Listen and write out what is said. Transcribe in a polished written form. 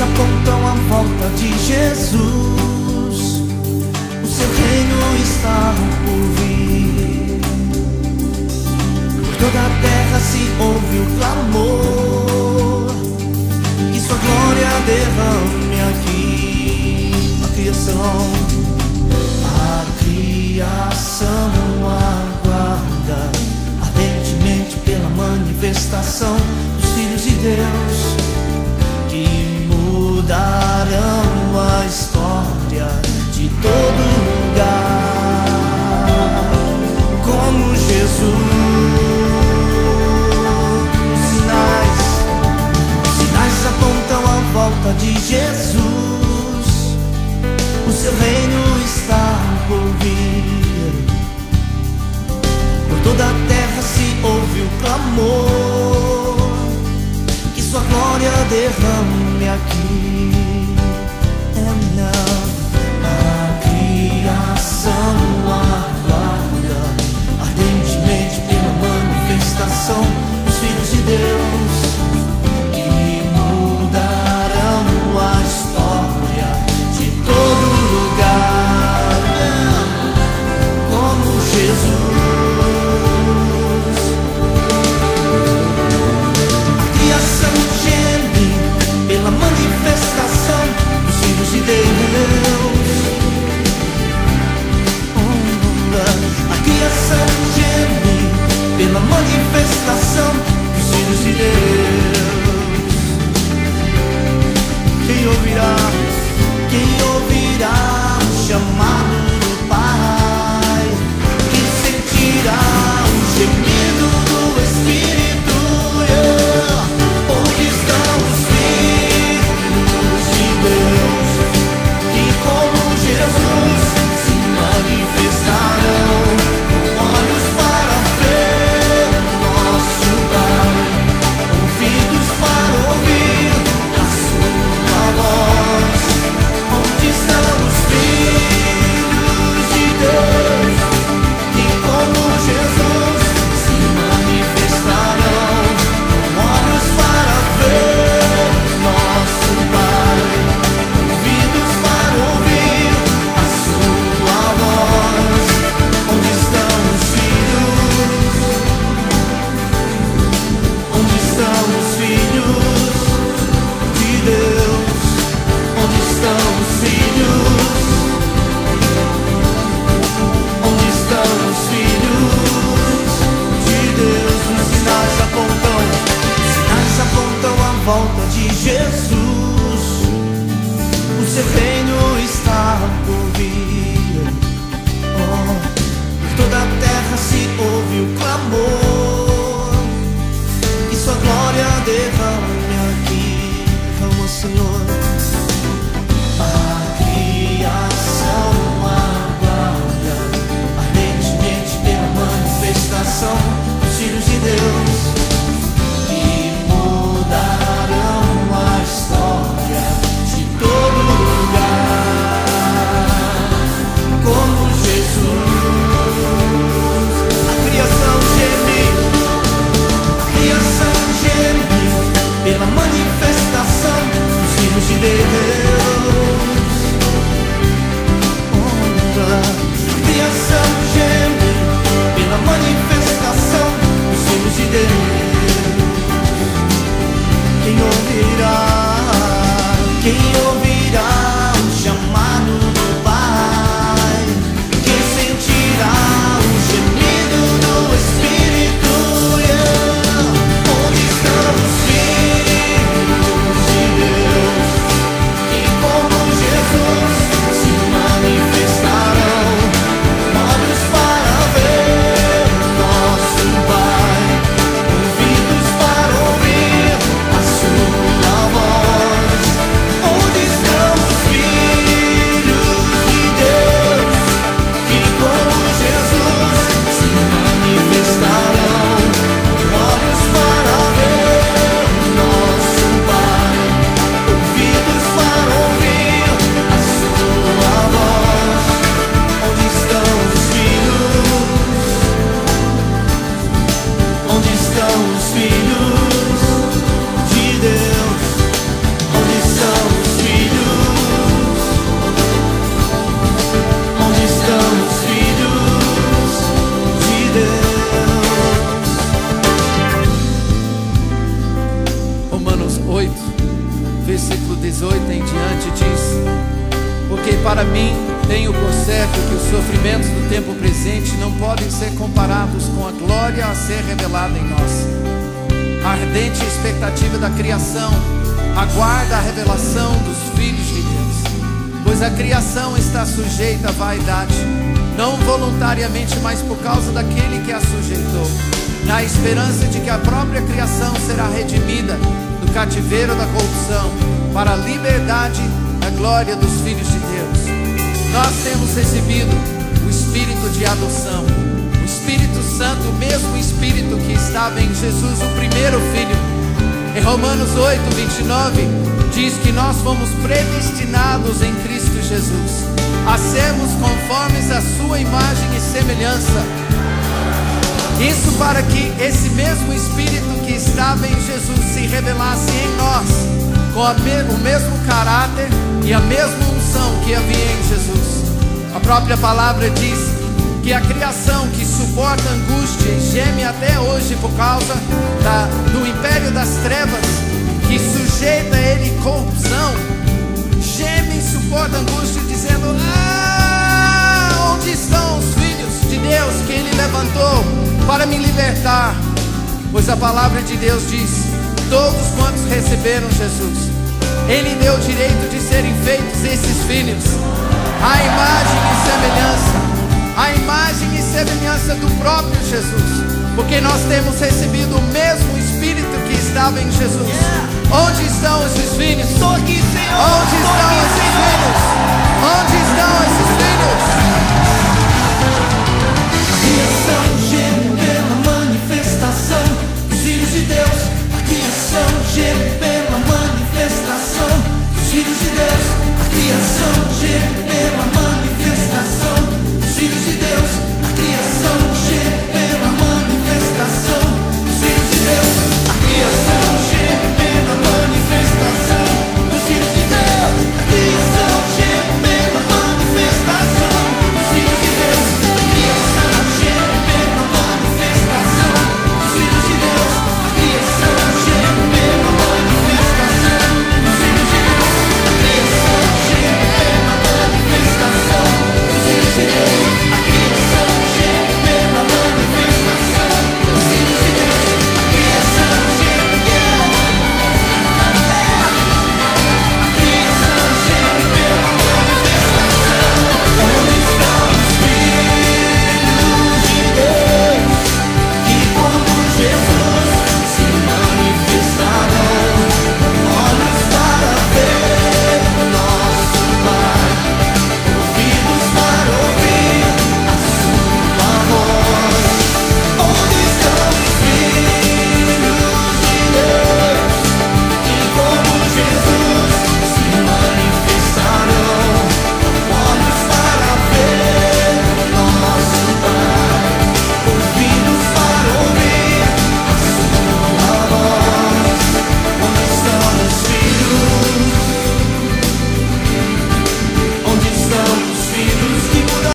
Apontam a volta de Jesus, o seu reino está por vir. Por toda a terra se ouve o clamor, que sua glória derrame aqui. A criação aguarda ardentemente pela manifestação dos filhos de Deus, que mudarão a história de todo lugar. Como Jesus, sinais apontam a volta de Jesus, o seu reino está por vir. Por toda a terra se ouve o clamor, que sua glória derrame aqui. A criação aguarda ardentemente pela manifestação dos filhos de Deus, que mudarão a história de todo lugar. Como Jesus, pela manifestação dos filhos de Deus. A criação geme pela manifestação dos filhos de Deus. Quem ouvirá o chamado do Pai? Quem sentirá o gemido do Espírito? Onde estão os filhos de Deus, que como Jesus se manifestarão, com olhos para ver, Para mim, tenho por certo que os sofrimentos do tempo presente não podem ser comparados com a glória a ser revelada em nós. A ardente expectativa da criação aguarda a revelação dos filhos de Deus, pois a criação está sujeita à vaidade, não voluntariamente, mas por causa daquele que a sujeitou, na esperança de que a própria criação será redimida do cativeiro da corrupção para a liberdade da glória dos filhos de Deus. Nós temos recebido o Espírito de adoção, o Espírito Santo, o mesmo Espírito que estava em Jesus, o primeiro Filho. Em Romanos 8, 29, diz que nós fomos predestinados em Cristo Jesus a sermos conformes à sua imagem e semelhança. Isso para que esse mesmo Espírito que estava em Jesus se revelasse em nós, com o mesmo caráter e a mesma unção que havia em Jesus. A própria palavra diz que a criação que suporta angústia e geme até hoje por causa do império das trevas, que sujeita ele corrupção, geme e suporta angústia, dizendo: onde estão os filhos de Deus que ele levantou para me libertar? Pois a palavra de Deus diz: todos quantos receberam Jesus, ele deu o direito de serem feitos esses filhos, a imagem e semelhança, a imagem e semelhança do próprio Jesus, porque nós temos recebido o mesmo Espírito que estava em Jesus. Onde estão esses filhos? Estou aqui, Senhor. Onde estão esses filhos? Onde estão esses filhos?